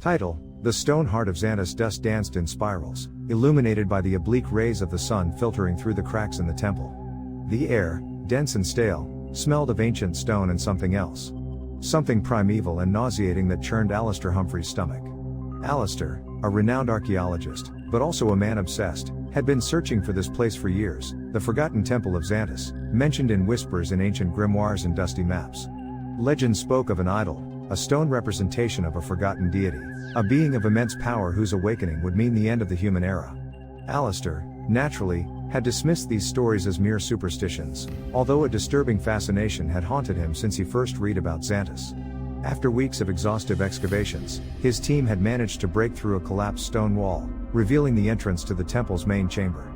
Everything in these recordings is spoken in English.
Title: The stone heart of Xantus. Dust danced in spirals, illuminated by the oblique rays of the sun filtering through the cracks in the temple. The air, dense and stale, smelled of ancient stone and something else. Something primeval and nauseating that churned Alistair Humphrey's stomach. Alistair, a renowned archaeologist, but also a man obsessed, had been searching for this place for years, the forgotten temple of Xantus, mentioned in whispers in ancient grimoires and dusty maps. Legend spoke of an idol, a stone representation of a forgotten deity, a being of immense power whose awakening would mean the end of the human era. Alistair, naturally, had dismissed these stories as mere superstitions, although a disturbing fascination had haunted him since he first read about Xantus. After weeks of exhaustive excavations, his team had managed to break through a collapsed stone wall, revealing the entrance to the temple's main chamber.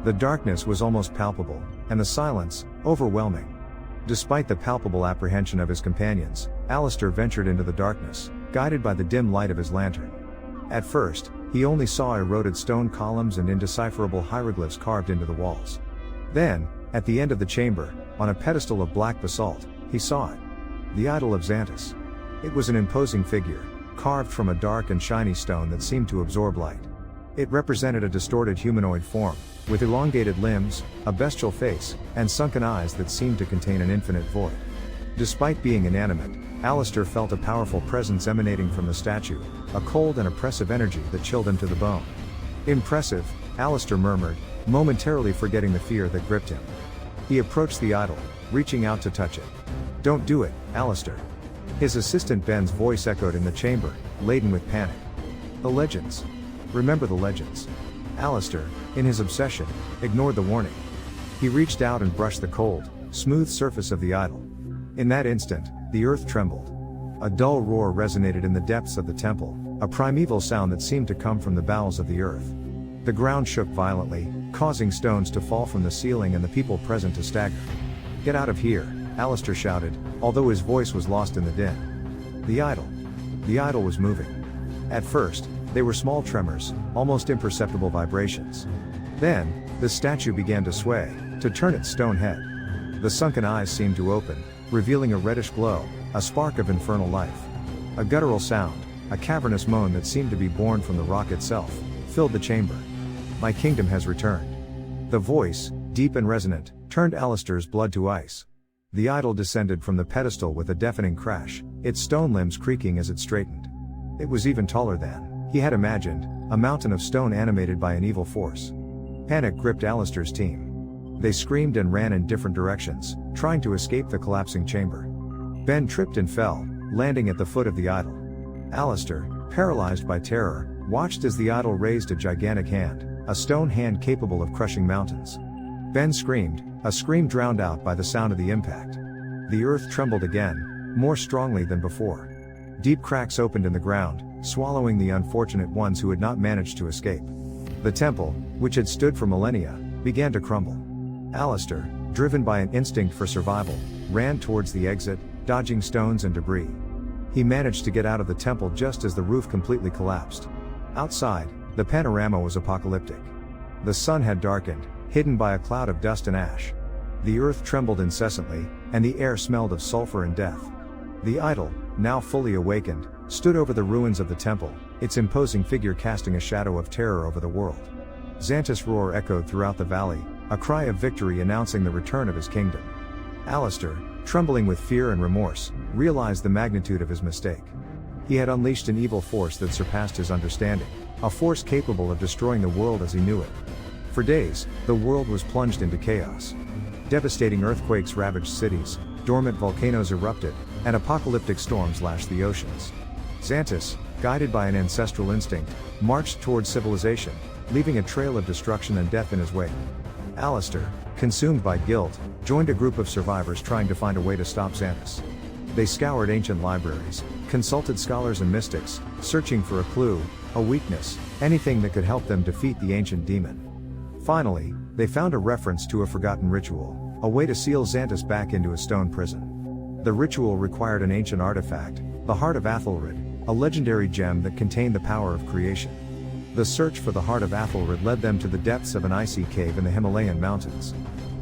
The darkness was almost palpable, and the silence, overwhelming. Despite the palpable apprehension of his companions, Alistair ventured into the darkness, guided by the dim light of his lantern. At first, he only saw eroded stone columns and indecipherable hieroglyphs carved into the walls. Then, at the end of the chamber, on a pedestal of black basalt, he saw it. The idol of Xantus. It was an imposing figure, carved from a dark and shiny stone that seemed to absorb light. It represented a distorted humanoid form, with elongated limbs, a bestial face, and sunken eyes that seemed to contain an infinite void. Despite being inanimate, Alistair felt a powerful presence emanating from the statue, a cold and oppressive energy that chilled him to the bone. Impressive, Alistair murmured, momentarily forgetting the fear that gripped him. He approached the idol, reaching out to touch it. "Don't do it, Alistair." His assistant Ben's voice echoed in the chamber, laden with panic. "The legends. Remember the legends." Alistair, in his obsession, ignored the warning. He reached out and brushed the cold, smooth surface of the idol. In that instant, the earth trembled. A dull roar resonated in the depths of the temple, a primeval sound that seemed to come from the bowels of the earth. The ground shook violently, causing stones to fall from the ceiling and the people present to stagger. "Get out of here," Alistair shouted, although his voice was lost in the din. The idol was moving. At first, they were small tremors, almost imperceptible vibrations. Then, the statue began to sway, to turn its stone head. The sunken eyes seemed to open, revealing a reddish glow, a spark of infernal life. A guttural sound, a cavernous moan that seemed to be born from the rock itself, filled the chamber. "My kingdom has returned." The voice, deep and resonant, turned Alistair's blood to ice. The idol descended from the pedestal with a deafening crash, its stone limbs creaking as it straightened. It was even taller than he had imagined, a mountain of stone animated by an evil force. Panic gripped Alistair's team. They screamed and ran in different directions, trying to escape the collapsing chamber. Ben tripped and fell, landing at the foot of the idol. Alistair, paralyzed by terror, watched as the idol raised a gigantic hand, a stone hand capable of crushing mountains. Ben screamed, a scream drowned out by the sound of the impact. The earth trembled again, more strongly than before. Deep cracks opened in the ground, swallowing the unfortunate ones who had not managed to escape. The temple, which had stood for millennia, began to crumble. Alistair, driven by an instinct for survival, ran towards the exit, dodging stones and debris. He managed to get out of the temple just as the roof completely collapsed. Outside, the panorama was apocalyptic. The sun had darkened, hidden by a cloud of dust and ash. The earth trembled incessantly, and the air smelled of sulfur and death. The idol, now fully awakened, stood over the ruins of the temple, its imposing figure casting a shadow of terror over the world. Xantus' roar echoed throughout the valley, a cry of victory announcing the return of his kingdom. Alistair, trembling with fear and remorse, realized the magnitude of his mistake. He had unleashed an evil force that surpassed his understanding, a force capable of destroying the world as he knew it. For days, the world was plunged into chaos. Devastating earthquakes ravaged cities, dormant volcanoes erupted, and apocalyptic storms lashed the oceans. Xantus, guided by an ancestral instinct, marched towards civilization, leaving a trail of destruction and death in his wake. Alistair, consumed by guilt, joined a group of survivors trying to find a way to stop Xantus. They scoured ancient libraries, consulted scholars and mystics, searching for a clue, a weakness, anything that could help them defeat the ancient demon. Finally, they found a reference to a forgotten ritual, a way to seal Xantus back into a stone prison. The ritual required an ancient artifact, the Heart of Athelred, a legendary gem that contained the power of creation. The search for the Heart of Athelred led them to the depths of an icy cave in the Himalayan mountains.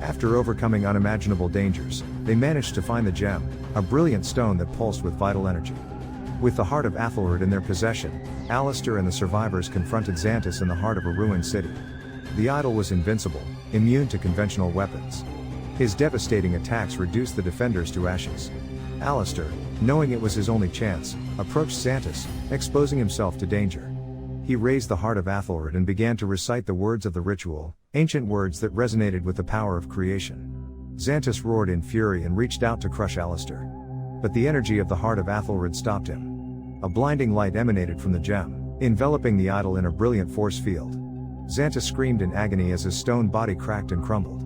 After overcoming unimaginable dangers, They managed to find the gem, a brilliant stone that pulsed with vital energy. With the heart of Athelred in their possession, Alistair and the survivors confronted Xantus in the heart of a ruined city. The idol was invincible, immune to conventional weapons. His devastating attacks reduced the defenders to ashes. Alistair, knowing it was his only chance, approached Xantus, exposing himself to danger. He raised the heart of Athelred and began to recite the words of the ritual, ancient words that resonated with the power of creation. Xantus roared in fury and reached out to crush Alistair. But the energy of the heart of Athelred stopped him. A blinding light emanated from the gem, enveloping the idol in a brilliant force field. Xantus screamed in agony as his stone body cracked and crumbled.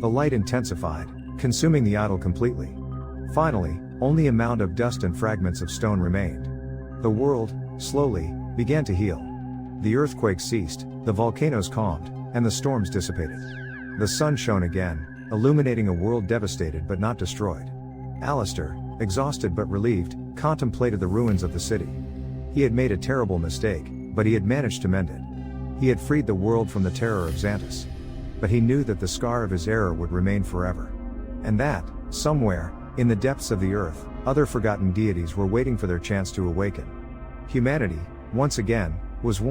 The light intensified, consuming the idol completely. Finally, only a mound of dust and fragments of stone remained. The world, slowly, began to heal. The earthquake ceased, the volcanoes calmed, and the storms dissipated. The sun shone again, illuminating a world devastated but not destroyed. Alistair, exhausted but relieved, contemplated the ruins of the city. He had made a terrible mistake, but he had managed to mend it. He had freed the world from the terror of Xantus. But he knew that the scar of his error would remain forever. And that, somewhere, in the depths of the earth, other forgotten deities were waiting for their chance to awaken. Humanity, once again, was